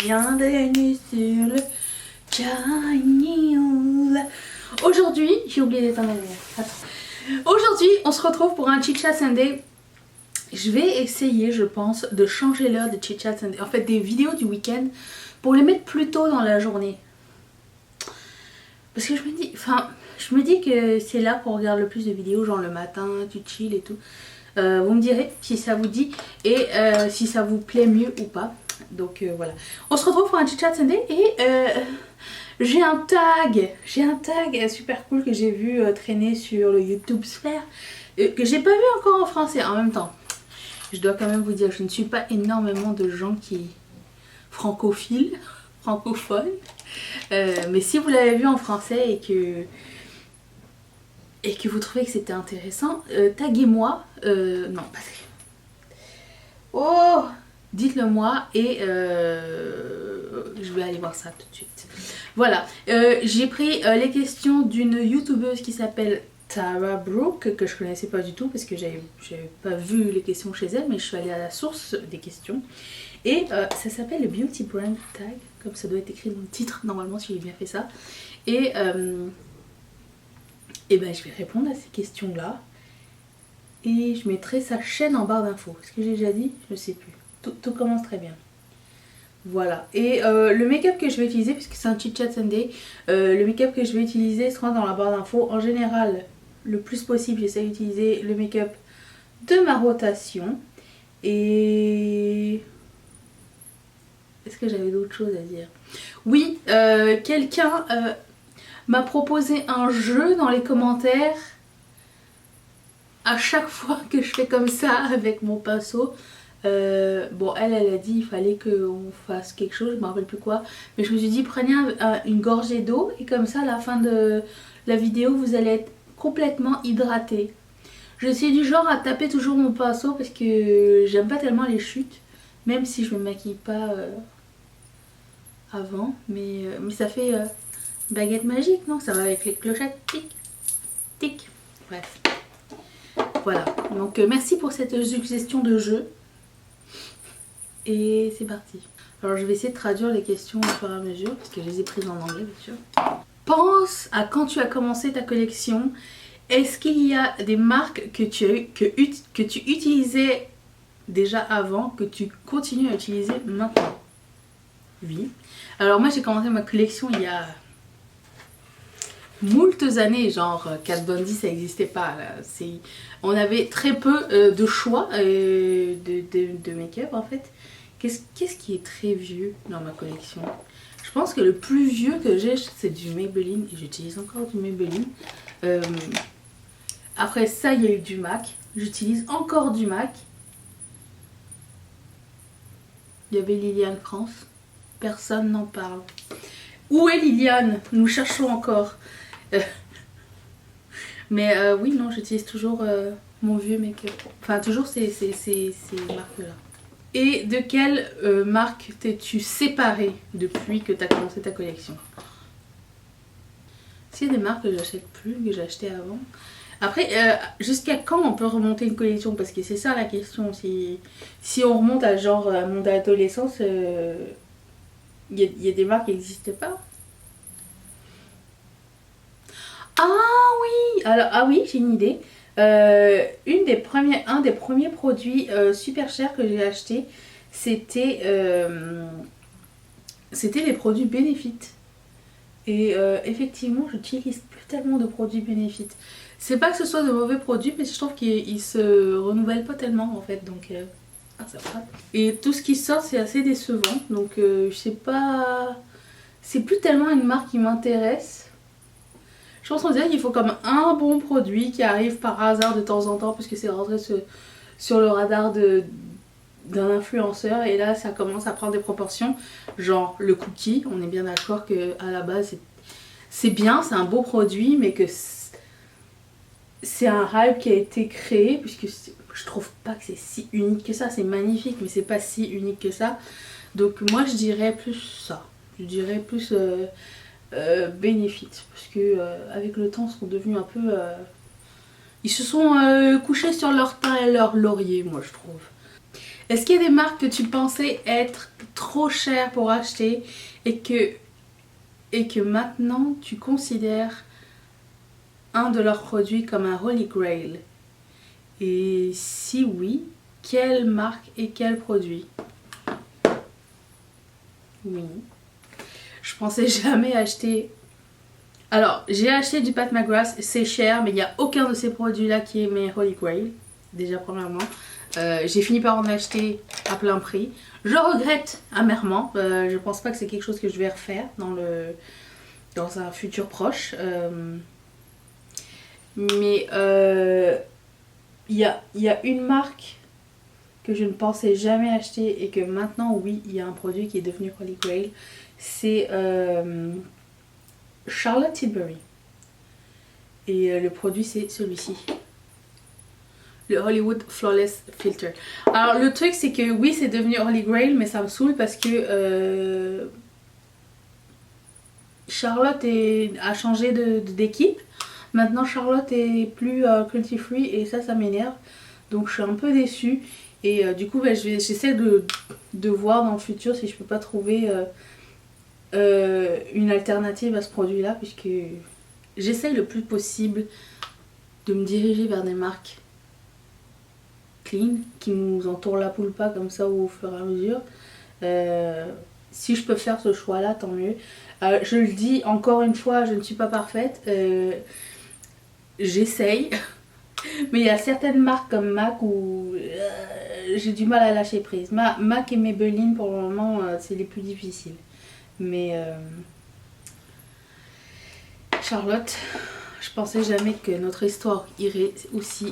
bienvenue sur le channel. Aujourd'hui, j'ai oublié d'éteindre la lumière. Attends. Aujourd'hui, on se retrouve pour un Chit Chat Sunday. Je vais essayer, je pense, de changer l'heure de Chit Chat Sunday. En fait, des vidéos du week-end pour les mettre plus tôt dans la journée. Parce que je me dis que c'est là qu'on regarde le plus de vidéos, genre le matin, tu chill et tout. Vous me direz si ça vous dit et si ça vous plaît mieux ou pas. Donc voilà. On se retrouve pour un Chit Chat Sunday et j'ai un tag super cool que j'ai vu traîner sur le YouTube Sphere que j'ai pas vu encore en français. En même temps, je dois quand même vous dire, je ne suis pas énormément de gens qui francophones. Mais si vous l'avez vu en français et que vous trouvez que c'était intéressant, taguez-moi. Non, pas taguez. Oh, dites-le moi et je vais aller voir ça tout de suite. Voilà, j'ai pris les questions d'une youtubeuse qui s'appelle Tara Brooke, que je connaissais pas du tout parce que j'avais pas vu les questions chez elle, mais je suis allée à la source des questions. Et ça s'appelle le Beauty Brand Tag, comme ça doit être écrit dans le titre normalement si j'ai bien fait ça. Et ben je vais répondre à ces questions là. Et je mettrai sa chaîne en barre d'infos. Est-ce que j'ai déjà dit? Je sais plus. Tout commence très bien. Voilà. Et le make-up que je vais utiliser, puisque c'est un Chit Chat Sunday, le make-up que je vais utiliser sera dans la barre d'infos. En général, le plus possible, j'essaie d'utiliser le make-up de ma rotation. Et... est-ce que j'avais d'autres choses à dire? Oui, quelqu'un m'a proposé un jeu dans les commentaires. À chaque fois que je fais comme ça avec mon pinceau, bon elle a dit il fallait qu'on fasse quelque chose, je me rappelle plus quoi, mais je me suis dit prenez une gorgée d'eau et comme ça à la fin de la vidéo vous allez être complètement hydraté. Je suis du genre à taper toujours mon pinceau parce que j'aime pas tellement les chutes, même si je me maquille pas avant, mais ça fait baguette magique, non? Ça va avec les clochettes, tic tic, bref. Voilà, donc merci pour cette suggestion de jeu. Et c'est parti. Alors je vais essayer de traduire les questions au fur et à mesure, parce que je les ai prises en anglais bien sûr. Pense à quand tu as commencé ta collection. Est-ce qu'il y a des marques que tu utilisais déjà avant, que tu continues à utiliser maintenant? Oui. Alors moi j'ai commencé ma collection il y a... moultes années, genre Kat Von D ça n'existait pas là. On avait très peu de choix de make-up en fait. Qu'est-ce qui est très vieux dans ma collection? Je pense que le plus vieux que j'ai c'est du Maybelline et j'utilise encore du Maybelline. Après ça il y a eu du MAC, j'utilise encore du MAC. Il y avait Liliane France, personne n'en parle. Où est Liliane? Nous cherchons encore. Mais oui, non, j'utilise toujours mon vieux make-up. Enfin, toujours ces marques-là. Et de quelle marque t'es-tu séparée depuis que tu as commencé ta collection? S'il y a des marques que j'achète plus, que j'ai achetées avant. Après, jusqu'à quand on peut remonter une collection? Parce que c'est ça la question. Si on remonte à genre mon adolescence, il y a des marques qui n'existaient pas. Ah oui, alors ah oui, j'ai une idée. Un des premiers produits super chers que j'ai acheté, c'était les produits Benefit. Et effectivement, j'utilise plus tellement de produits Benefit. C'est pas que ce soit de mauvais produits, mais je trouve qu'ils se renouvellent pas tellement en fait. Donc, ça va. Et tout ce qui sort, c'est assez décevant. Donc, je sais pas. C'est plus tellement une marque qui m'intéresse. Je pense qu'on dirait qu'il faut comme un bon produit qui arrive par hasard de temps en temps parce que c'est rentré sur le radar d'un influenceur et là ça commence à prendre des proportions. Genre le cookie, on est bien d'accord qu'à la base c'est bien, c'est un beau produit mais que c'est un hype qui a été créé puisque je trouve pas que c'est si unique que ça. C'est magnifique mais c'est pas si unique que ça. Donc moi je dirais plus ça. Je dirais plus... Benefit parce que avec le temps ils sont devenus un peu ils se sont couchés sur leur thym et leur laurier, moi je trouve. Est-ce qu'il y a des marques que tu pensais être trop cher pour acheter et que maintenant tu considères un de leurs produits comme un Holy Grail? Et si oui, quelle marque et quel produit? Oui. Je pensais jamais acheter. Alors, j'ai acheté du Pat McGrath, c'est cher, mais il n'y a aucun de ces produits-là qui est mes Holy Grail. Déjà, premièrement. J'ai fini par en acheter à plein prix. Je regrette amèrement. Je pense pas que c'est quelque chose que je vais refaire dans un futur proche. Mais il y a une marque que je ne pensais jamais acheter et que maintenant, oui, il y a un produit qui est devenu Holy Grail. C'est Charlotte Tilbury. Et le produit, c'est celui-ci. Le Hollywood Flawless Filter. Alors, le truc, c'est que oui, c'est devenu Holy Grail, mais ça me saoule parce que Charlotte a changé d'équipe. Maintenant, Charlotte est plus cruelty free et ça m'énerve. Donc, je suis un peu déçue. Et du coup, j'essaie de voir dans le futur si je peux pas trouver une alternative à ce produit-là, puisque j'essaye le plus possible de me diriger vers des marques clean, qui nous entourent la poule pas comme ça au fur et à mesure. Si je peux faire ce choix là, tant mieux. Je le dis encore une fois, je ne suis pas parfaite, j'essaye, mais il y a certaines marques comme MAC où j'ai du mal à lâcher prise. MAC et Maybelline pour le moment, c'est les plus difficiles, mais Charlotte, je pensais jamais que notre histoire irait aussi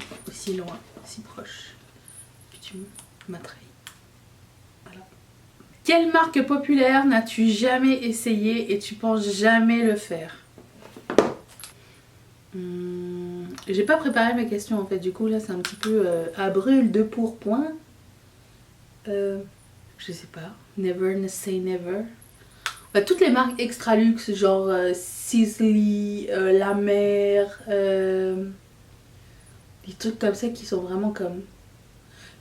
loin, si proche. Tu m'as trahi. Voilà. Quelle marque populaire n'as-tu jamais essayé et tu penses jamais le faire? J'ai pas préparé mes questions en fait, du coup là c'est un petit peu à brûle de pourpoint. Je sais pas, never say never. Bah, toutes les marques extra luxe, genre Sisley, La Mer, des trucs comme ça qui sont vraiment comme.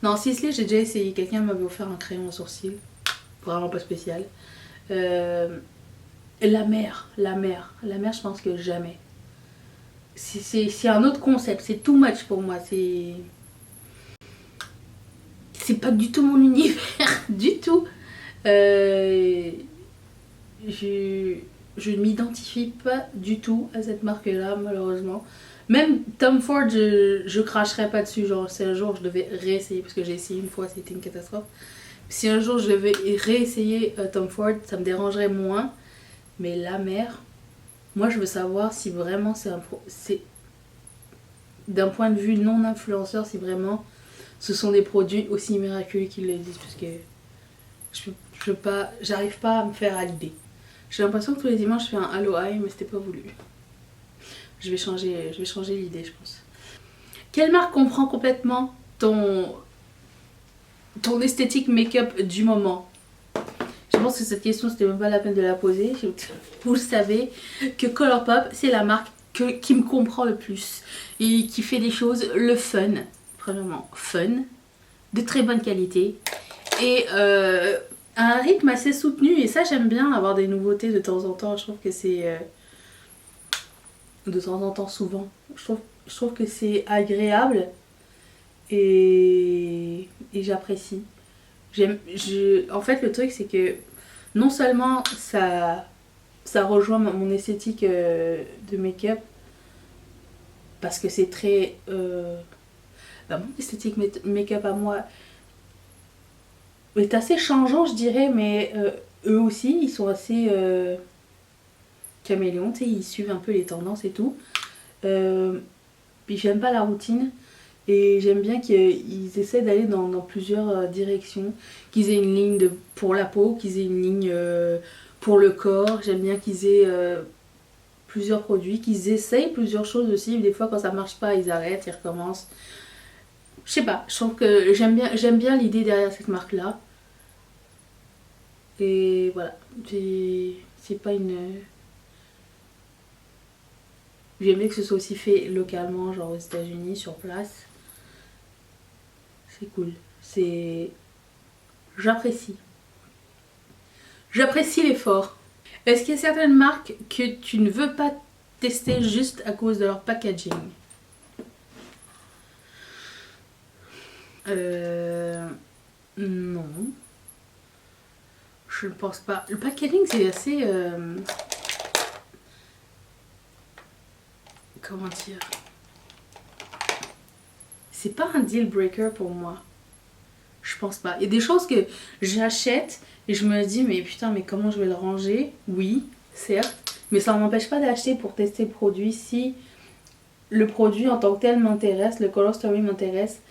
Non, Sisley, j'ai déjà essayé. Quelqu'un m'avait offert un crayon à sourcil. Vraiment pas spécial. La mer, je pense que jamais. C'est un autre concept. C'est too much pour moi. C'est pas du tout mon univers. Du tout. Je ne m'identifie pas du tout à cette marque-là, malheureusement. Même Tom Ford, je cracherais pas dessus. Genre, si un jour je devais réessayer, parce que j'ai essayé une fois, c'était une catastrophe. Si un jour je devais réessayer Tom Ford, ça me dérangerait moins. Mais La Mer, moi je veux savoir si vraiment c'est d'un point de vue non influenceur, si vraiment ce sont des produits aussi miraculeux qu'ils le disent. Parce que j'arrive pas à me faire à l'idée. J'ai l'impression que tous les dimanches je fais un Hello Eye, mais c'était pas voulu. Je vais changer l'idée, je pense. Quelle marque comprend complètement ton esthétique make-up du moment? Je pense que cette question, c'était même pas la peine de la poser. Vous le savez que Colourpop, c'est la marque qui me comprend le plus et qui fait des choses le fun. Premièrement, fun, de très bonne qualité et un rythme assez soutenu. Et ça, j'aime bien avoir des nouveautés de temps en temps. Je trouve que c'est de temps en temps, souvent. Je trouve que c'est agréable et j'apprécie. En fait, le truc, c'est que non seulement ça rejoint mon esthétique de make-up, parce que c'est très... mon esthétique make-up à moi est assez changeant, je dirais, mais eux aussi, ils sont assez caméléons, tu sais, ils suivent un peu les tendances et tout. Puis j'aime pas la routine. Et j'aime bien qu'ils essaient d'aller dans plusieurs directions. Qu'ils aient une ligne pour la peau, qu'ils aient une ligne pour le corps. J'aime bien qu'ils aient plusieurs produits, qu'ils essayent plusieurs choses aussi. Des fois, quand ça marche pas, ils arrêtent, ils recommencent. Je sais pas, je trouve que j'aime bien l'idée derrière cette marque-là. Et voilà, c'est pas une... J'aime bien que ce soit aussi fait localement, genre aux États-Unis, sur place. C'est cool. J'apprécie. J'apprécie l'effort. Est-ce qu'il y a certaines marques que tu ne veux pas tester juste à cause de leur packaging? Non. Je ne pense pas. Le packaging, c'est assez... comment dire? C'est pas un deal breaker pour moi. Je pense pas. Il y a des choses que j'achète et je me dis, mais putain, mais comment je vais le ranger? Oui, certes. Mais ça ne m'empêche pas d'acheter pour tester le produit. Si le produit en tant que tel m'intéresse, le color story m'intéresse,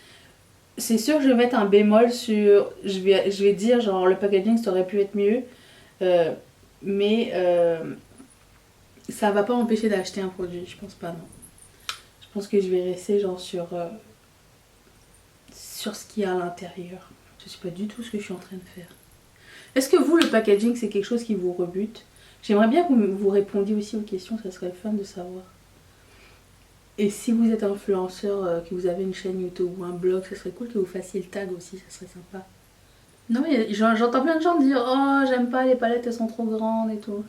c'est sûr que je vais mettre un bémol sur... Je vais dire, genre, le packaging, ça aurait pu être mieux. Mais ça va pas m'empêcher d'acheter un produit. Je pense pas, non. Je pense que je vais rester, genre, sur ce qu'il y a à l'intérieur. Je sais pas du tout ce que je suis en train de faire. Est-ce que vous, le packaging, c'est quelque chose qui vous rebute? J'aimerais bien que vous répondiez aussi aux questions, ça serait le fun de savoir. Et si vous êtes influenceur, que vous avez une chaîne YouTube ou un blog, ça serait cool que vous fassiez le tag aussi, ça serait sympa. Non mais j'entends plein de gens dire « Oh, j'aime pas, les palettes, elles sont trop grandes et tout. »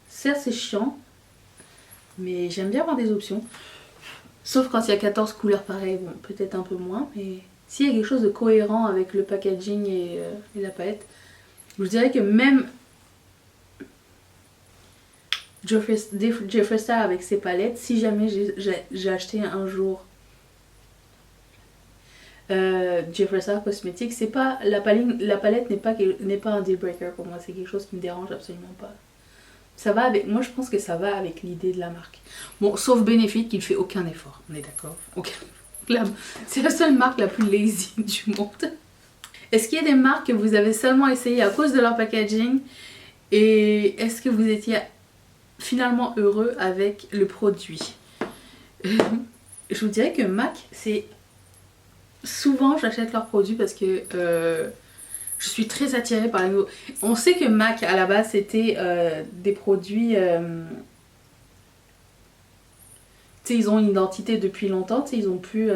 Certes, c'est chiant, mais j'aime bien avoir des options. Sauf quand il y a 14 couleurs pareilles, bon, peut-être un peu moins, mais s'il y a quelque chose de cohérent avec le packaging et la palette, je vous dirais que même Jeffree Star avec ses palettes, si jamais j'ai acheté un jour Jeffree Star cosmétique, c'est pas la palette n'est pas un deal breaker pour moi, c'est quelque chose qui me dérange absolument pas. Ça va avec, moi je pense que ça va avec l'idée de la marque. Bon, sauf Benefit qui ne fait aucun effort, on est d'accord. C'est la seule marque la plus lazy du monde. Est-ce qu'il y a des marques que vous avez seulement essayé à cause de leur packaging? Et est-ce que vous étiez finalement heureux avec le produit? Je vous dirais que MAC, c'est... Souvent j'achète leurs produits parce que je suis très attirée par les nouveaux. On sait que MAC à la base c'était des produits... tu sais, ils ont une identité depuis longtemps, tu sais, ils ont pu...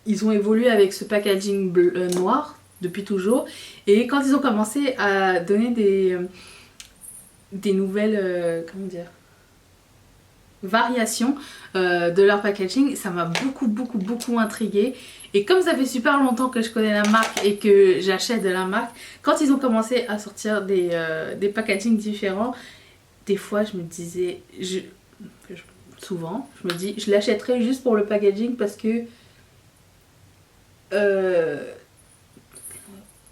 Ils ont évolué avec ce packaging noir depuis toujours. Et quand ils ont commencé à donner des nouvelles... comment dire, variations de leur packaging, ça m'a beaucoup intriguée. Et comme ça fait super longtemps que je connais la marque et que j'achète de la marque, quand ils ont commencé à sortir des packagings différents, des fois je me disais, souvent je me dis, je l'achèterais juste pour le packaging parce que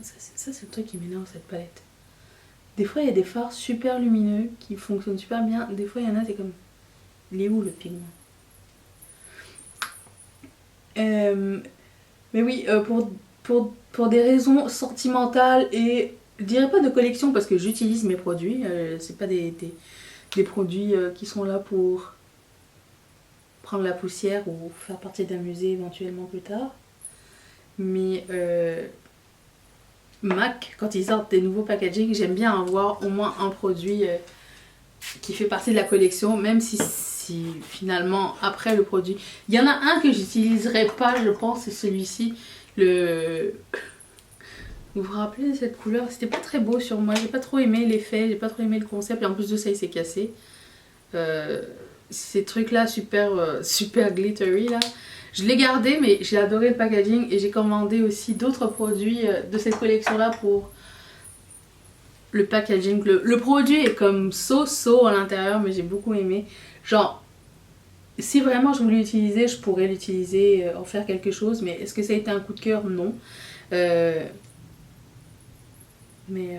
ça c'est le truc qui m'énerve, cette palette. Des fois il y a des fards super lumineux qui fonctionnent super bien, des fois il y en a c'est comme, il est où le pigment? Mais oui, pour des raisons sentimentales et je dirais pas de collection parce que j'utilise mes produits, c'est pas des produits qui sont là pour prendre la poussière ou faire partie d'un musée éventuellement plus tard. Mais MAC, quand ils sortent des nouveaux packaging, j'aime bien avoir au moins un produit qui fait partie de la collection, même si finalement après le produit... Il y en a un que j'utiliserai pas, je pense, c'est celui-ci. Vous vous rappelez de cette couleur? C'était pas très beau sur moi, j'ai pas trop aimé l'effet, j'ai pas trop aimé le concept et en plus de ça il s'est cassé. Ces trucs là super glittery là, je l'ai gardé mais j'ai adoré le packaging et j'ai commandé aussi d'autres produits de cette collection là pour le packaging. Le produit est comme so à l'intérieur mais j'ai beaucoup aimé. Genre, si vraiment je voulais l'utiliser, je pourrais l'utiliser, en faire quelque chose, mais est-ce que ça a été un coup de cœur? Non. Mais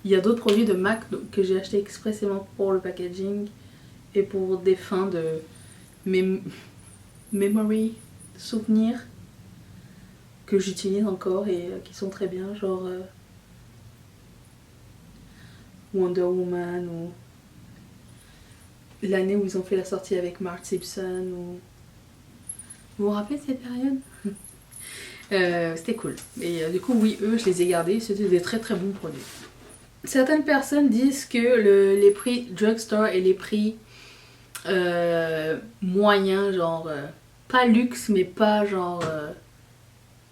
il y a d'autres produits de MAC que j'ai acheté expressément pour le packaging et pour des fins de memory, souvenirs, que j'utilise encore et qui sont très bien, genre Wonder Woman ou l'année où ils ont fait la sortie avec Mark Simpson ou... Vous vous rappelez de cette période? C'était cool. Et du coup, oui, eux, je les ai gardés. C'était des très bons produits. Certaines personnes disent que les prix drugstore et les prix moyens, genre pas luxe, mais pas genre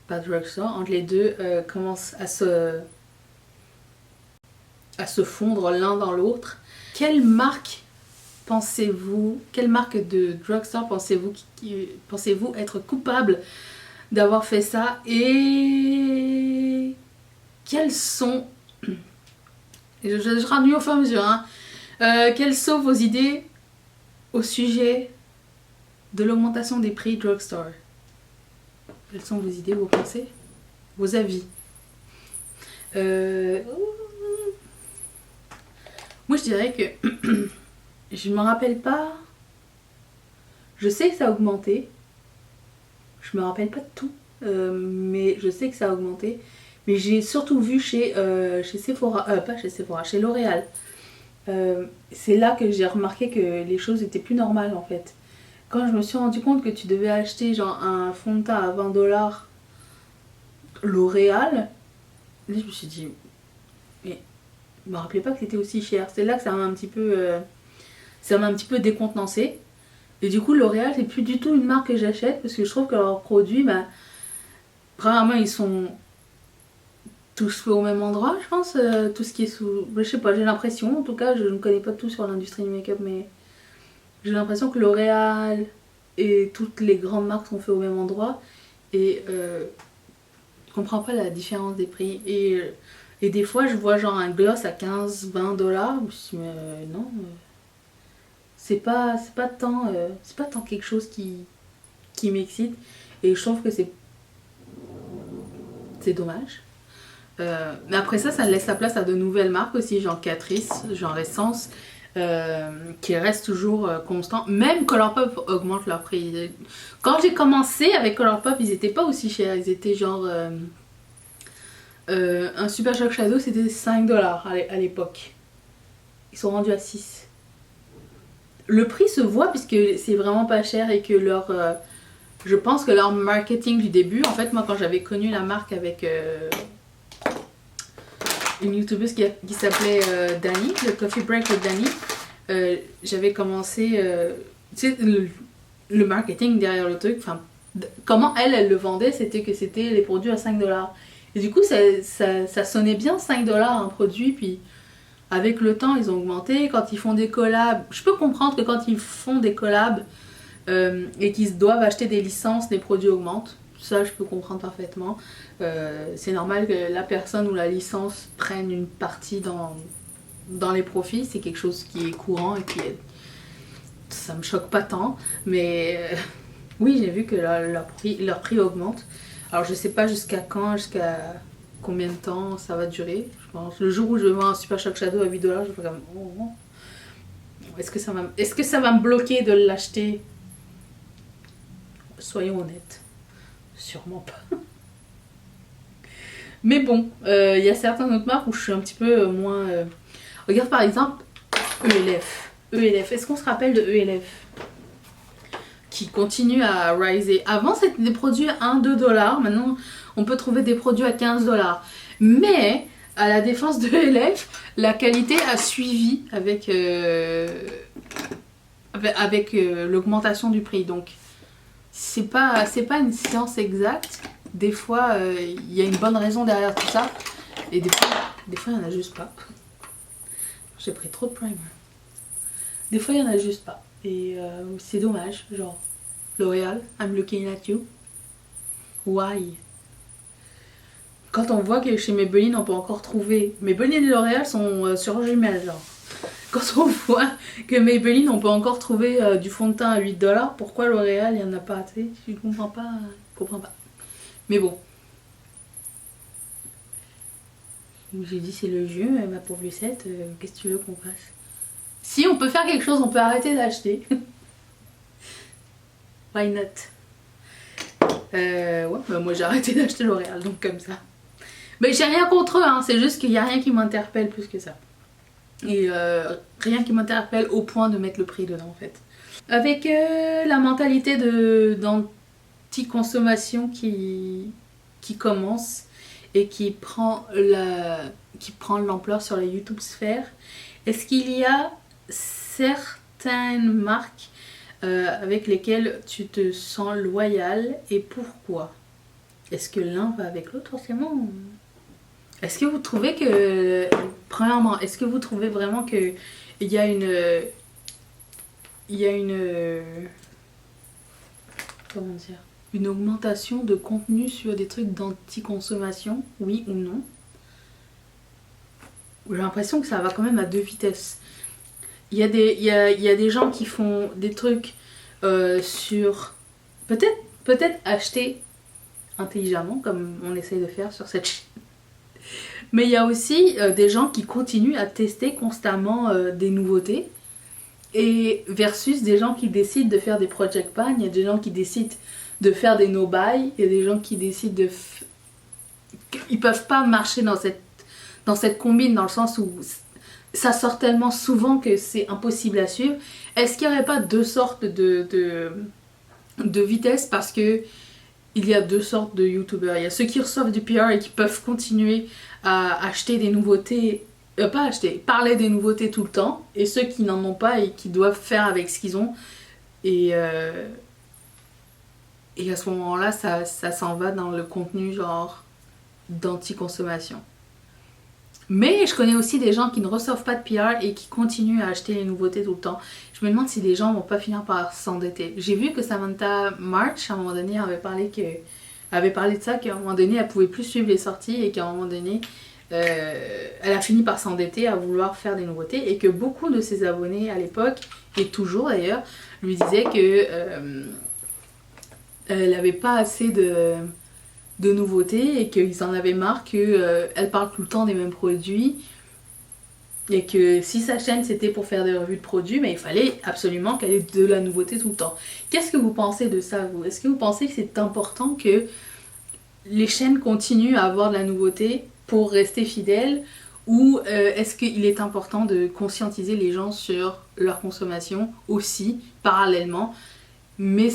pas drugstore, entre les deux commencent à se fondre l'un dans l'autre. Quelle marque de drugstore pensez-vous être coupable d'avoir fait ça, et quels sont, je traduis au fur et à mesure, hein, quelles sont vos idées au sujet de l'augmentation des prix drugstore? Quelles sont vos idées, vos pensées, vos avis? Moi je dirais que je me rappelle pas. Je sais que ça a augmenté. Je me rappelle pas de tout. Mais je sais que ça a augmenté. Mais j'ai surtout vu chez Sephora. Pas chez Sephora, chez L'Oréal. C'est là que j'ai remarqué que les choses étaient plus normales en fait. Quand je me suis rendu compte que tu devais acheter genre un fond de teint à 20$ L'Oréal, là je me suis dit, mais je me rappelais pas que c'était aussi cher. C'est là que ça m'a un petit peu décontenancé. Et du coup L'Oréal c'est plus du tout une marque que j'achète parce que je trouve que leurs produits, bah, premièrement ils sont tous faits au même endroit, je pense. Tout ce qui est sous, je sais pas, j'ai l'impression, en tout cas je ne connais pas tout sur l'industrie du make-up, mais j'ai l'impression que L'Oréal et toutes les grandes marques sont faits au même endroit. Et je comprends pas la différence des prix. Et des fois, je vois genre un gloss à 15-20$. Je me suis dit, mais non, c'est pas tant quelque chose qui m'excite. Et je trouve que c'est dommage. Mais après ça, ça laisse la place à de nouvelles marques aussi, genre Catrice, genre Essence, qui restent toujours constants. Même Colourpop augmente leur prix. Quand j'ai commencé avec Colourpop, ils étaient pas aussi chers. Ils étaient genre... un Super Shock Shadow, c'était 5$ à l'époque. Ils sont rendus à 6. Le prix se voit puisque c'est vraiment pas cher et que je pense que leur marketing du début, en fait, moi quand j'avais connu la marque avec... une youtubeuse qui s'appelait Dani, le Coffee Break with Dani. J'avais commencé, tu sais, le marketing derrière le truc, enfin, comment elle le vendait, c'était que c'était les produits à 5$. Et du coup, ça sonnait bien 5$ un produit, puis avec le temps, ils ont augmenté. Quand ils font des collabs, je peux comprendre que quand ils font des collabs et qu'ils doivent acheter des licences, les produits augmentent. Ça, je peux comprendre parfaitement. C'est normal que la personne ou la licence prenne une partie dans les profits. C'est quelque chose qui est courant et ça me choque pas tant. Mais oui, j'ai vu que leur prix augmente. Alors, je sais pas jusqu'à quand, jusqu'à combien de temps ça va durer. Je pense le jour où je vais voir un Super Shock Shadow à 8$, je vais faire comme... Oh. Est-ce que ça va me bloquer de l'acheter? Soyons honnêtes. Sûrement pas. Mais bon, il y a certaines autres marques où je suis un petit peu moins... Regarde par exemple ELF. ELF, est-ce qu'on se rappelle de ELF? Qui continue à riser. Avant c'était des produits à 1-2$, maintenant on peut trouver des produits à 15$. Mais à la défense de ELF, la qualité a suivi avec l'augmentation du prix. Donc c'est pas une science exacte. Des fois, il y a une bonne raison derrière tout ça. Et des fois, il n'y en a juste pas. J'ai pris trop de primer. Des fois, il n'y en a juste pas. Et c'est dommage. Genre, L'Oréal, I'm looking at you. Why? Quand on voit que chez Maybelline, on peut encore trouver... Maybelline et L'Oréal sont sur jumelles, genre. Quand on voit que Maybelline, on peut encore trouver du fond de teint à 8$, pourquoi L'Oréal, il n'y en a pas? Tu sais, je comprends pas. Mais bon. J'ai dit c'est le jeu, ma pauvre Lucette, qu'est-ce que tu veux qu'on fasse? Si on peut faire quelque chose, on peut arrêter d'acheter. Why not? Ouais, bah moi j'ai arrêté d'acheter L'Oréal, donc comme ça. Mais j'ai rien contre eux, hein, c'est juste qu'il n'y a rien qui m'interpelle plus que ça. Et rien qui m'interpelle au point de mettre le prix dedans en fait. Avec la mentalité d'anti-consommation qui commence et qui prend l'ampleur sur les YouTube sphères, est-ce qu'il y a certaines marques avec lesquelles tu te sens loyal et pourquoi? Est-ce que l'un va avec l'autre forcément? Est-ce que vous trouvez que, premièrement, est-ce que vous trouvez vraiment que il y a une, il y a une, comment dire, une augmentation de contenu sur des trucs d'anti-consommation, oui ou non? J'ai l'impression que ça va quand même à deux vitesses. Il y a des gens qui font des trucs sur peut-être acheter intelligemment comme on essaye de faire sur cette chaîne. Mais il y a aussi des gens qui continuent à tester constamment des nouveautés et versus des gens qui décident de faire des project ban, il y a des gens qui décident de faire des no-buy, il y a des gens qui décident de ils peuvent pas marcher dans cette combine dans le sens où ça sort tellement souvent que c'est impossible à suivre. Est-ce qu'il n'y aurait pas deux sortes de vitesse parce que il y a deux sortes de youtubeurs. Il y a ceux qui reçoivent du PR et qui peuvent continuer à acheter des nouveautés, pas acheter, parler des nouveautés tout le temps, et ceux qui n'en ont pas et qui doivent faire avec ce qu'ils ont. Et, euh, et à ce moment-là, ça s'en va dans le contenu genre d'anti-consommation. Mais je connais aussi des gens qui ne reçoivent pas de PR et qui continuent à acheter les nouveautés tout le temps. Je me demande si les gens vont pas finir par s'endetter. J'ai vu que Samantha March, à un moment donné, avait parlé de ça, qu'à un moment donné, elle pouvait plus suivre les sorties et qu'à un moment donné, elle a fini par s'endetter à vouloir faire des nouveautés et que beaucoup de ses abonnés à l'époque, et toujours d'ailleurs, lui disaient que elle n'avait pas assez de nouveautés et qu'ils en avaient marre qu'elle parle tout le temps des mêmes produits et que si sa chaîne c'était pour faire des revues de produits, mais il fallait absolument qu'elle ait de la nouveauté tout le temps. Qu'est-ce que vous pensez de ça, vous? Est-ce que vous pensez que c'est important que les chaînes continuent à avoir de la nouveauté pour rester fidèles ou est-ce qu'il est important de conscientiser les gens sur leur consommation aussi, parallèlement mais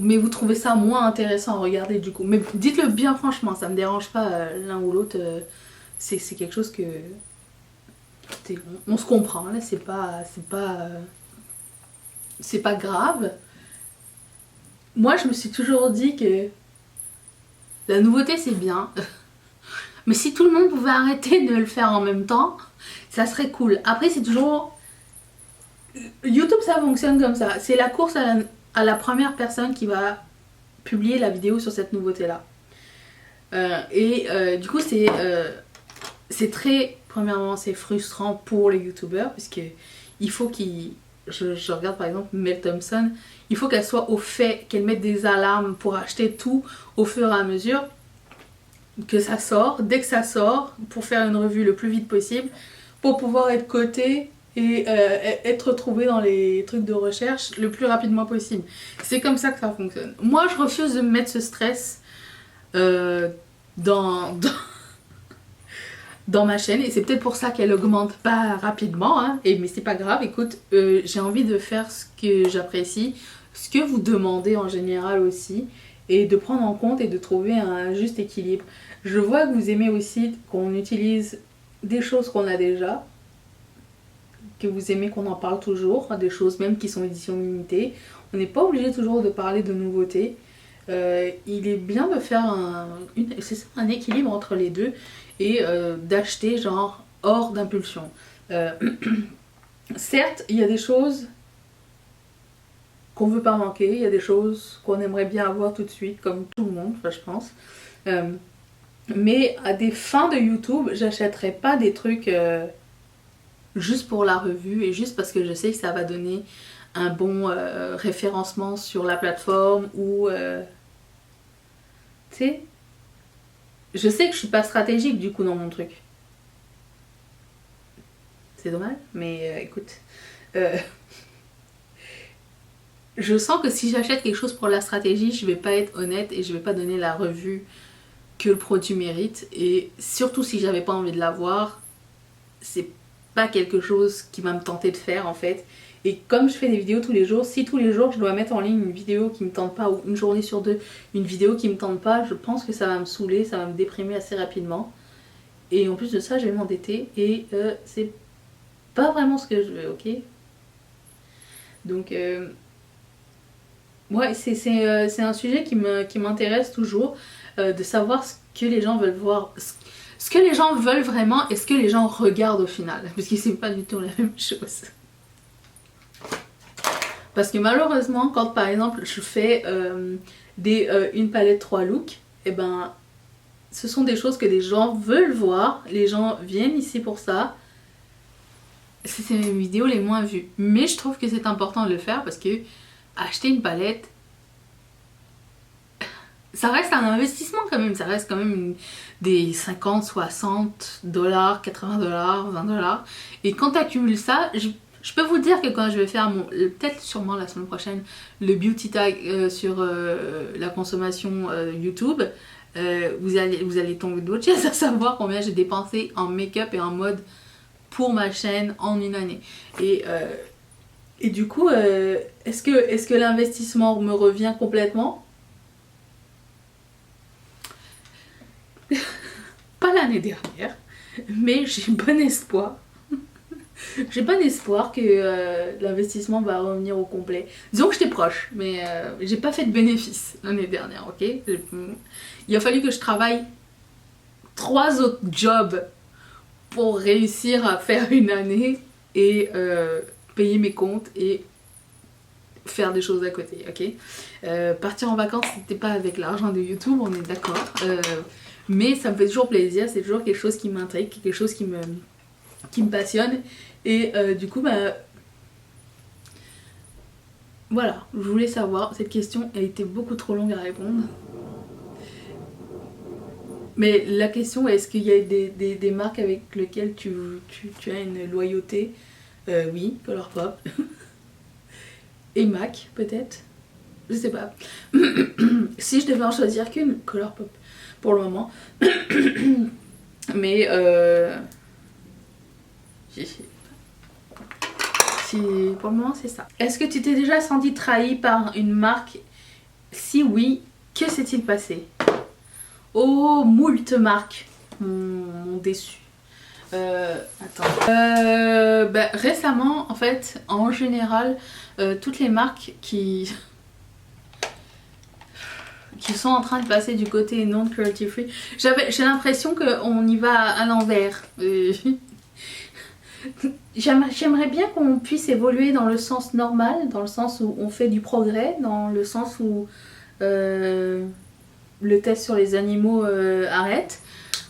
mais vous trouvez ça moins intéressant à regarder du coup. Mais dites-le bien franchement, ça me dérange pas l'un ou l'autre. C'est quelque chose que on se comprend là. C'est pas grave. Moi, je me suis toujours dit que la nouveauté c'est bien, mais si tout le monde pouvait arrêter de le faire en même temps, ça serait cool. Après, c'est toujours YouTube, ça fonctionne comme ça. C'est la course à la première personne qui va publier la vidéo sur cette nouveauté-là. Du coup, c'est très... Premièrement, c'est frustrant pour les youtubeurs, parce que il faut qu'ils... Je regarde par exemple Mel Thompson, il faut qu'elle soit au fait, qu'elle mette des alarmes pour acheter tout au fur et à mesure que ça sort, dès que ça sort, pour faire une revue le plus vite possible, pour pouvoir être cotée et être retrouvée dans les trucs de recherche le plus rapidement possible. C'est comme ça que ça fonctionne. Moi, je refuse de me mettre ce stress euh, dans, dans ma chaîne et c'est peut-être pour ça qu'elle augmente pas rapidement hein. Mais c'est pas grave, écoute, j'ai envie de faire ce que j'apprécie, ce que vous demandez en général aussi et de prendre en compte et de trouver un juste équilibre. Je vois que vous aimez aussi qu'on utilise des choses qu'on a déjà, que vous aimez qu'on en parle toujours, des choses même qui sont édition limitée. On n'est pas obligé toujours de parler de nouveautés. Il est bien de faire un équilibre entre les deux et d'acheter genre hors d'impulsion. Certes, il y a des choses qu'on veut pas manquer, il y a des choses qu'on aimerait bien avoir tout de suite, comme tout le monde, je pense. Mais à des fins de YouTube, j'achèterais pas des trucs juste pour la revue et juste parce que je sais que ça va donner un bon référencement sur la plateforme ou tu sais, je sais que je suis pas stratégique du coup dans mon truc. C'est dommage, mais écoute, je sens que si j'achète quelque chose pour la stratégie, je vais pas être honnête et je vais pas donner la revue que le produit mérite. Et surtout si j'avais pas envie de l'avoir, c'est pas quelque chose qui va me tenter de faire en fait. Et comme je fais des vidéos tous les jours, si tous les jours je dois mettre en ligne une vidéo qui me tente pas, ou une journée sur deux, une vidéo qui me tente pas, je pense que ça va me saouler, ça va me déprimer assez rapidement. Et en plus de ça, je vais m'endetter et c'est pas vraiment ce que je veux, ok? Donc, ouais, c'est un sujet qui m'intéresse toujours. de savoir ce que les gens veulent voir, ce que les gens veulent vraiment et ce que les gens regardent au final. Parce que c'est pas du tout la même chose. Parce que malheureusement, quand par exemple je fais une palette 3 looks, et ben ce sont des choses que les gens veulent voir, les gens viennent ici pour ça. C'est mes vidéos les moins vues. Mais je trouve que c'est important de le faire parce que acheter une palette, ça reste un investissement quand même. Ça reste quand même des 50, 60 dollars, 80 dollars, 20 dollars. Et quand tu accumules ça, je peux vous dire que quand je vais faire peut-être sûrement la semaine prochaine, le beauty tag sur la consommation YouTube, vous allez tomber de votre chaise à savoir combien j'ai dépensé en make-up et en mode pour ma chaîne en une année. Et du coup, est-ce que l'investissement me revient complètement? Pas l'année dernière, mais j'ai bon espoir. J'ai bon espoir que l'investissement va revenir au complet. Disons que j'étais proche, mais j'ai pas fait de bénéfice l'année dernière, ok? Il a fallu que je travaille 3 autres jobs pour réussir à faire une année et payer mes comptes et faire des choses à côté, ok? Partir en vacances, c'était pas avec l'argent de YouTube, on est d'accord. Mais ça me fait toujours plaisir, c'est toujours quelque chose qui m'intrigue, quelque chose qui me passionne. Et du coup, bah, voilà, je voulais savoir, cette question a été beaucoup trop longue à répondre. Mais la question, est-ce qu'il y a des marques avec lesquelles tu as une loyauté? Oui, Colourpop. Et MAC, peut-être. Je sais pas. Si je devais en choisir qu'une, Colourpop, pour le moment. Mais pour le moment, c'est ça. Est-ce que tu t'es déjà senti trahi par une marque? Si oui, que s'est-il passé? Oh, moult marques m'ont déçu. Attends. Bah, récemment, en fait, en général, toutes les marques qui sont en train de passer du côté non cruelty free, j'ai l'impression qu'on y va à l'envers. J'aimerais bien qu'on puisse évoluer dans le sens normal, dans le sens où on fait du progrès, dans le sens où le test sur les animaux arrête.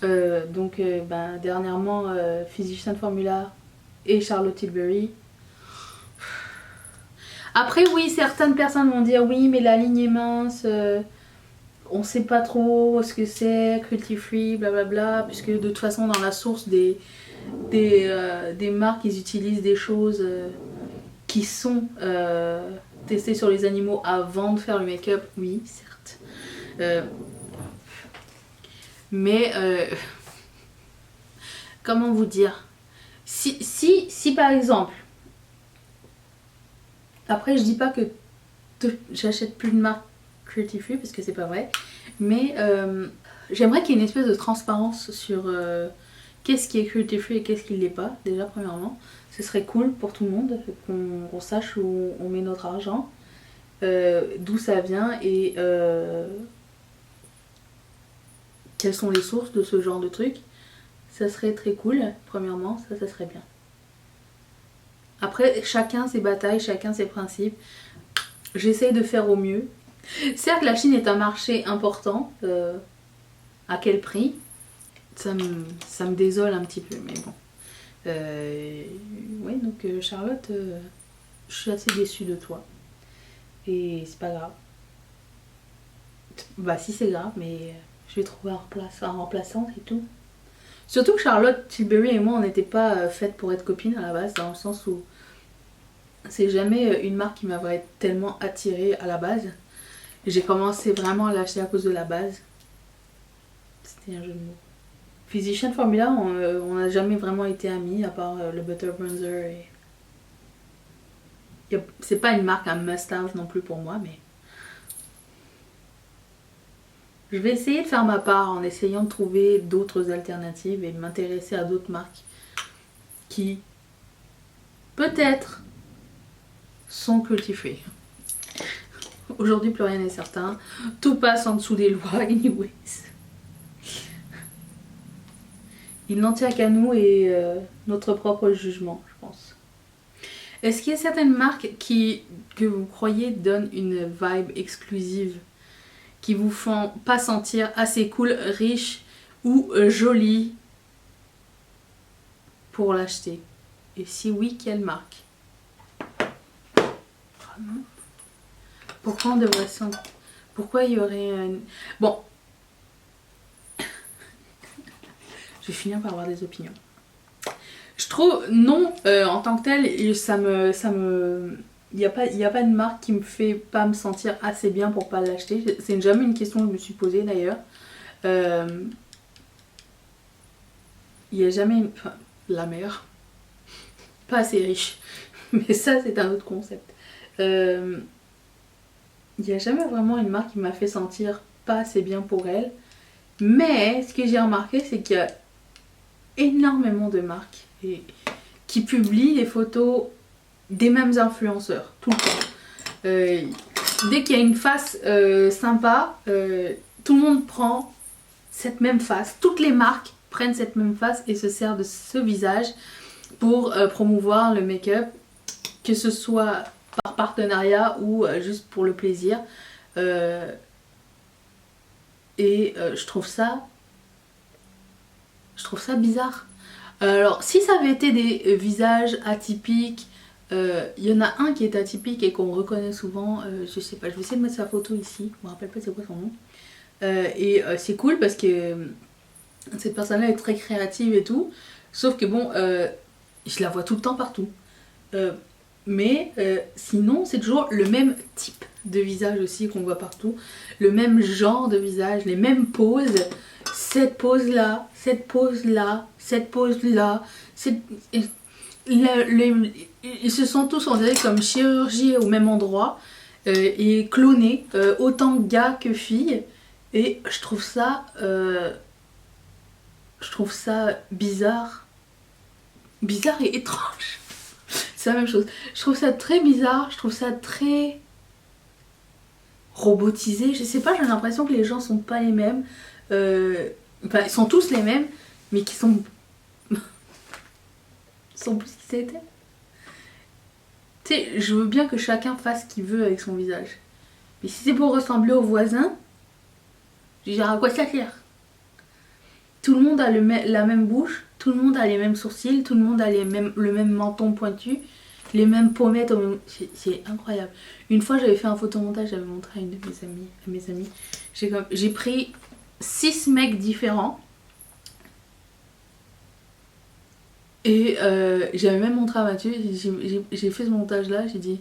Dernièrement, Physician Formula et Charlotte Tilbury. Après, oui, certaines personnes vont dire oui, mais la ligne est mince, on sait pas trop ce que c'est, cruelty free, blablabla, puisque de toute façon, dans la source des marques, ils utilisent des choses qui sont testées sur les animaux avant de faire le make-up, oui, certes. Mais comment vous dire, si par exemple, après je dis pas que j'achète plus de marque cruelty free parce que c'est pas vrai, mais j'aimerais qu'il y ait une espèce de transparence sur qu'est-ce qui est cruelty free et qu'est-ce qui l'est pas. Déjà premièrement, ce serait cool pour tout le monde qu'on sache où on met notre argent, d'où ça vient et quelles sont les sources de ce genre de trucs. Ça serait très cool, premièrement, ça serait bien. Après, chacun ses batailles, chacun ses principes. J'essaie de faire au mieux. Certes, la Chine est un marché important. À quel prix? Ça me désole un petit peu, mais bon. Ouais, donc Charlotte, je suis assez déçue de toi. Et c'est pas grave. Bah si c'est grave, mais je vais trouver un remplaçant et tout. Surtout que Charlotte Tilbury et moi, on n'était pas faites pour être copines à la base, dans le sens où c'est jamais une marque qui m'avait tellement attirée à la base. J'ai commencé vraiment à l'acheter à cause de la base. C'était un jeu de mots. Physician Formula, on n'a jamais vraiment été amis, à part le Butter Bronzer. C'est pas une marque à must-have non plus pour moi, mais je vais essayer de faire ma part en essayant de trouver d'autres alternatives et de m'intéresser à d'autres marques qui, peut-être, sont cruelty free. Aujourd'hui, plus rien n'est certain. Tout passe en dessous des lois, anyways. Il n'en tient qu'à nous et notre propre jugement, je pense. Est-ce qu'il y a certaines marques que vous croyez donnent une vibe exclusive, qui vous font pas sentir assez cool, riche ou jolie pour l'acheter? Et si oui, quelle marque? Pourquoi on devrait sentir? Pourquoi il y aurait un... Bon. Je vais finir par avoir des opinions. Je trouve, non, en tant que tel, il n'y a pas de marque qui me fait pas me sentir assez bien pour pas l'acheter. C'est jamais une question que je me suis posée d'ailleurs. Il n'y a jamais... Enfin, la meilleure. Pas assez riche. Mais ça, c'est un autre concept. Il n'y a jamais vraiment une marque qui m'a fait sentir pas assez bien pour elle. Mais ce que j'ai remarqué, c'est qu'il y a énormément de marques qui publient les photos des mêmes influenceurs, tout le temps. Dès qu'il y a une face sympa, tout le monde prend cette même face. Toutes les marques prennent cette même face et se servent de ce visage pour promouvoir le make-up, que ce soit par partenariat ou juste pour le plaisir. Je trouve ça bizarre. Alors si ça avait été des visages atypiques, il y en a un qui est atypique et qu'on reconnaît souvent, je sais pas, je vais essayer de mettre sa photo ici, je me rappelle pas c'est quoi son nom. C'est cool parce que cette personne-là est très créative et tout, sauf que bon, je la vois tout le temps partout. Mais sinon c'est toujours le même type de visage aussi qu'on voit partout, le même genre de visage, les mêmes poses, cette pose là, cette pose là, cette pose là, ils se sont tous on dirait comme chirurgie au même endroit et clonés, autant gars que filles, et je trouve ça bizarre et étrange. C'est la même chose. Je trouve ça très bizarre, je trouve ça très robotisé. Je sais pas, j'ai l'impression que les gens sont pas les mêmes. Enfin, ils sont tous les mêmes, mais qui sont plus qu'ils étaient. Tu sais, je veux bien que chacun fasse ce qu'il veut avec son visage. Mais si c'est pour ressembler au voisin, je dirais à quoi ça sert? Tout le monde a la même bouche, tout le monde a les mêmes sourcils, tout le monde a le même menton pointu, les mêmes pommettes. C'est incroyable. Une fois, j'avais fait un photomontage, j'avais montré à une de mes amies. J'ai pris 6 mecs différents. Et j'avais même montré à Mathieu, j'ai fait ce montage là, j'ai dit,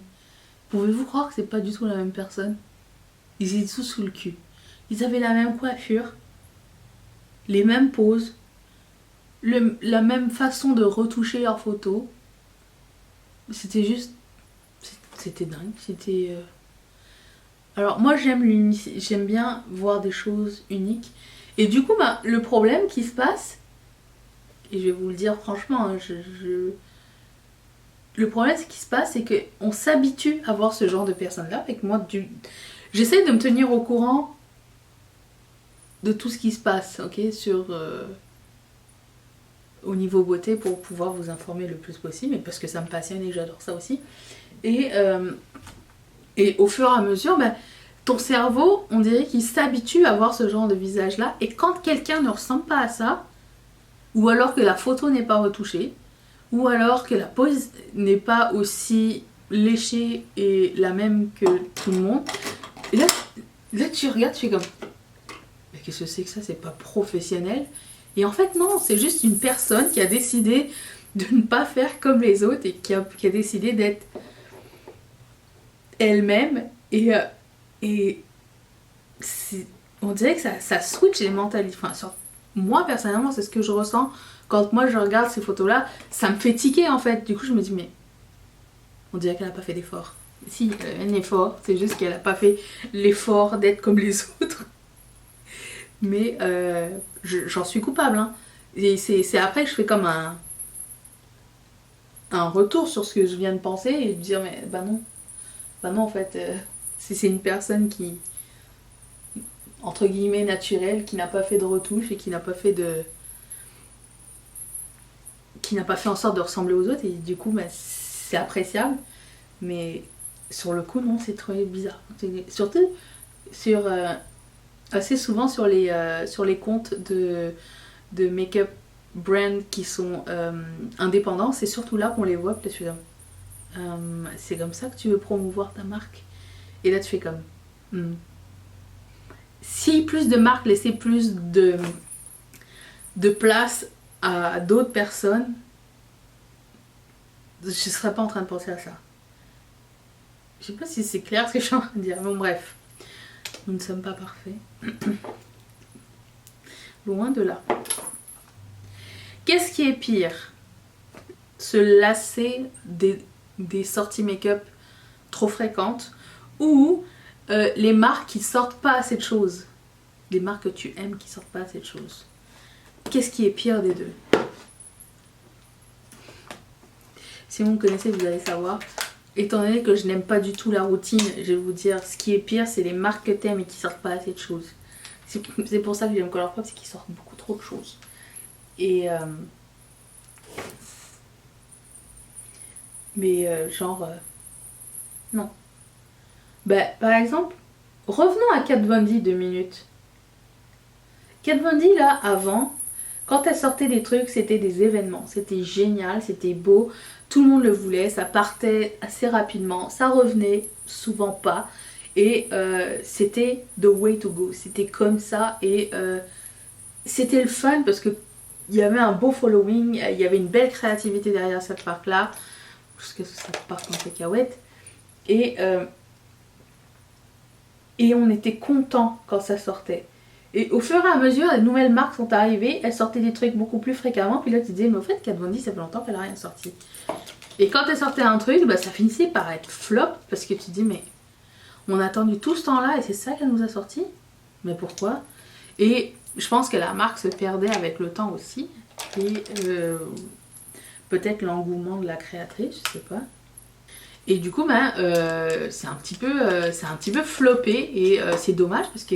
pouvez-vous croire que c'est pas du tout la même personne? Ils étaient tous sous le cul. Ils avaient la même coiffure, les mêmes poses, la même façon de retoucher leurs photos. C'était juste... C'était dingue. C'était... Alors moi j'aime bien voir des choses uniques. Et du coup, le problème qui se passe, et je vais vous le dire franchement, hein, le problème qui se passe, c'est qu'on s'habitue à voir ce genre de personnes-là. Avec moi, j'essaie de me tenir au courant de tout ce qui se passe, ok, au niveau beauté, pour pouvoir vous informer le plus possible, parce que ça me passionne et que j'adore ça aussi. Et au fur et à mesure, ton cerveau, on dirait qu'il s'habitue à voir ce genre de visage-là, et quand quelqu'un ne ressemble pas à ça, ou alors que la photo n'est pas retouchée, ou alors que la pose n'est pas aussi léchée et la même que tout le monde, et là tu regardes, tu fais comme... Mais qu'est-ce que c'est que ça? C'est pas professionnel. Et en fait non, c'est juste une personne qui a décidé de ne pas faire comme les autres et qui a décidé d'être elle-même, et on dirait que ça switch les mentalités. Enfin, moi personnellement c'est ce que je ressens quand moi je regarde ces photos là, ça me fait tiquer en fait. Du coup je me dis mais on dirait qu'elle a pas fait d'effort. Si, elle a un effort, c'est juste qu'elle a pas fait l'effort d'être comme les autres. Mais j'en suis coupable, hein. Et c'est après que je fais comme un retour sur ce que je viens de penser et de dire mais bah non en fait Si c'est une personne qui, entre guillemets, naturelle, qui n'a pas fait de retouche et qui n'a pas fait en sorte de ressembler aux autres, et du coup, bah, c'est appréciable. Mais sur le coup, non, c'est très bizarre. Surtout sur... assez souvent sur les comptes de make-up brands qui sont indépendants, c'est surtout là qu'on les voit. Peut-être je suis c'est comme ça que tu veux promouvoir ta marque. Et là tu fais comme si plus de marques laissaient plus de place à d'autres personnes, je serais pas en train de penser à ça. Je sais pas si c'est clair ce que je suis en train de dire. Bon bref, nous ne sommes pas parfaits. Loin de là. Qu'est-ce qui est pire? Se lasser des sorties make-up trop fréquentes ou les marques qui sortent pas assez de choses? Les marques que tu aimes qui sortent pas assez de choses. Qu'est-ce qui est pire des deux? Si vous me connaissez, vous allez savoir. Étant donné que je n'aime pas du tout la routine, je vais vous dire, ce qui est pire, c'est les marques que t'aimes et qui sortent pas assez de choses. C'est pour ça que j'aime Colourpop, c'est qu'ils sortent beaucoup trop de choses. Et non. Bah, par exemple, revenons à Kat Von D 2 minutes. Kat Von D là, avant, quand elle sortait des trucs, c'était des événements. C'était génial, c'était beau, tout le monde le voulait, ça partait assez rapidement, ça revenait souvent pas. Et c'était the way to go, c'était comme ça. Et c'était le fun parce que il y avait un beau following, il y avait une belle créativité derrière cette marque-là, jusqu'à ce que ça parte en cacahuète. Et on était content quand ça sortait. Et au fur et à mesure, les nouvelles marques sont arrivées, elles sortaient des trucs beaucoup plus fréquemment, puis là tu te disais, mais au fait, Kat Von D, ça fait longtemps qu'elle a rien sorti. Et quand elle sortait un truc, bah, ça finissait par être flop, parce que tu te dis, mais on a attendu tout ce temps-là et c'est ça qu'elle nous a sorti? Mais pourquoi? Et je pense que la marque se perdait avec le temps aussi. Et peut-être l'engouement de la créatrice, je sais pas. Et du coup, ben, c'est un petit peu floppé et c'est dommage parce que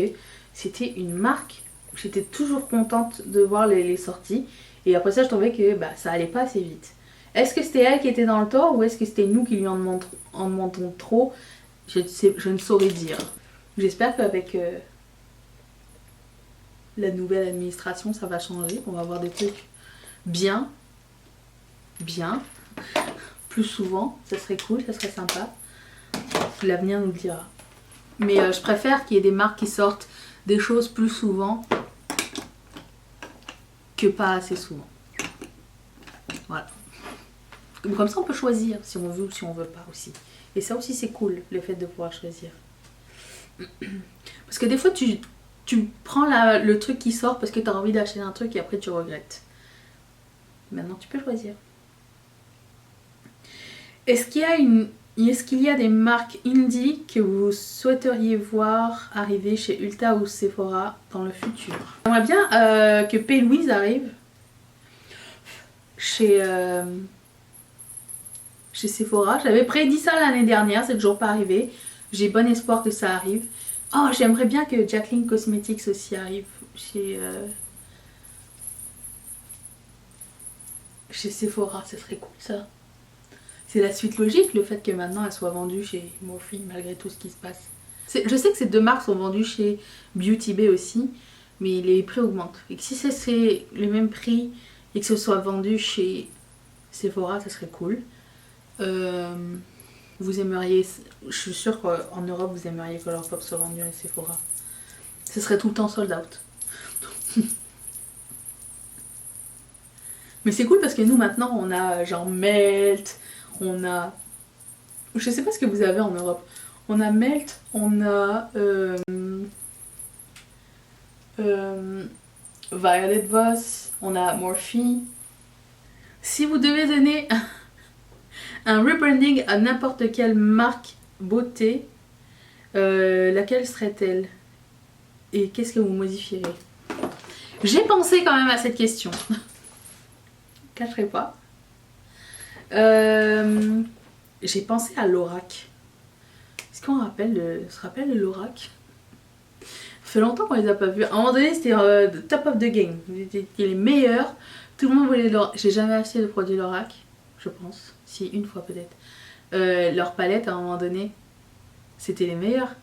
c'était une marque où j'étais toujours contente de voir les sorties. Et après ça, je trouvais que bah, ça allait pas assez vite. Est-ce que c'était elle qui était dans le tort ou est-ce que c'était nous qui lui en demandons trop? Je ne saurais dire. J'espère qu'avec la nouvelle administration, ça va changer. On va avoir des trucs bien, plus souvent. Ça serait cool, ça serait sympa. L'avenir nous le dira. Mais je préfère qu'il y ait des marques qui sortent des choses plus souvent que pas assez souvent. Voilà. Comme ça, on peut choisir si on veut ou si on veut pas aussi. Et ça aussi, c'est cool, le fait de pouvoir choisir. Parce que des fois, tu prends le truc qui sort parce que tu as envie d'acheter un truc et après tu regrettes. Maintenant, tu peux choisir. Est-ce qu'il y a des marques indie que vous souhaiteriez voir arriver chez Ulta ou Sephora dans le futur? J'aimerais bien que P. Louise arrive chez Sephora. J'avais prédit ça l'année dernière, c'est toujours pas arrivé. J'ai bon espoir que ça arrive. Oh, j'aimerais bien que Jacqueline Cosmetics aussi arrive chez Sephora, ça serait cool ça. C'est la suite logique, le fait que maintenant elle soit vendue chez Morphe malgré tout ce qui se passe. Je sais que ces deux marques sont vendues chez Beauty Bay aussi, mais les prix augmentent. Et que si c'est le même prix et que ce soit vendu chez Sephora, ça serait cool. Vous aimeriez, je suis sûre qu'en Europe vous aimeriez que Colourpop soit vendu à Sephora. Ce serait tout le temps sold out. Mais c'est cool parce que nous maintenant on a genre Melt, on a... Je sais pas ce que vous avez en Europe. On a Melt, on a Violet Voss, on a Morphe. Si vous devez donner un rebranding à n'importe quelle marque beauté, laquelle serait-elle? Et qu'est-ce que vous modifierez? J'ai pensé quand même à cette question. Cacherai pas. J'ai pensé à Lorac. Parce qu'on se rappelle de l'Orac? Ça fait longtemps qu'on les a pas vus. À un moment donné, c'était top of the game. C'était les meilleurs. Tout le monde voulait l'Orac. J'ai jamais acheté de produit l'Orac, je pense. Si, une fois peut-être. Leur palette, à un moment donné, c'était les meilleurs.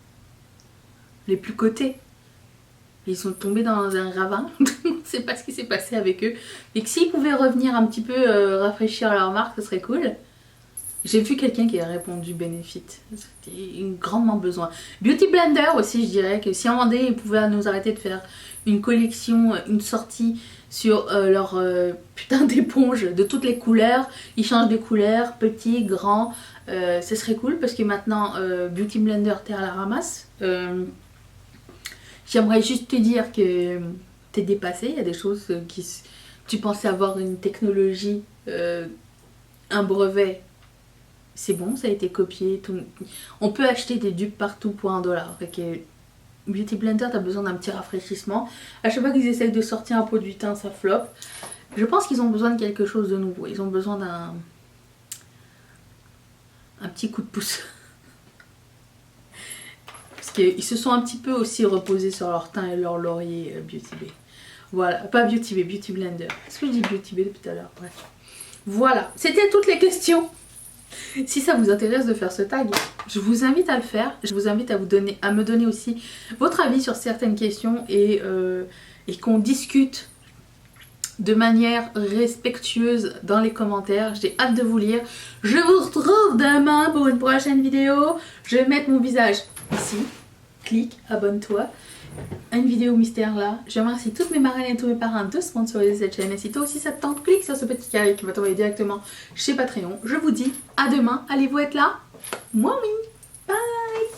Les plus cotés. Ils sont tombés dans un ravin. Je ne sais pas ce qui s'est passé avec eux. Et que s'ils pouvaient revenir un petit peu rafraîchir leur marque, ce serait cool. J'ai vu quelqu'un qui a répondu Benefit. C'était grandement besoin. Beauty Blender aussi, je dirais que si à un moment donné, ils pouvaient nous arrêter de faire une collection, une sortie sur leur putain d'éponge de toutes les couleurs. Ils changent de couleurs, petits, grands. Ce serait cool parce que maintenant, Beauty Blender, t'es à la ramasse. J'aimerais juste te dire que t'es dépassé. Il y a des choses qui... Tu pensais avoir une technologie, un brevet. C'est bon, ça a été copié. Tout... On peut acheter des dupes partout pour $1. Okay. Beauty Blender, t'as besoin d'un petit rafraîchissement. À chaque fois qu'ils essayent de sortir un produit teint, ça flop. Je pense qu'ils ont besoin de quelque chose de nouveau. Ils ont besoin d'un petit coup de pouce. Parce qu'ils se sont un petit peu aussi reposés sur leur teint et leur laurier Beauty Bay. Voilà, pas Beauty Bay, Beauty Blender. Est-ce que je dis Beauty Bay depuis tout à l'heure? Bref. Voilà, c'était toutes les questions. Si ça vous intéresse de faire ce tag, je vous invite à le faire. Je vous invite à me donner aussi votre avis sur certaines questions et qu'on discute de manière respectueuse dans les commentaires. J'ai hâte de vous lire. Je vous retrouve demain pour une prochaine vidéo. Je vais mettre mon visage ici. Clique, abonne-toi. Une vidéo mystère là. Je remercie toutes mes marraines et tous mes parrains de sponsoriser cette chaîne. Et si toi aussi ça te tente, clique sur ce petit carré qui va t'envoyer directement chez Patreon. Je vous dis à demain. Allez-vous être là? Moi oui.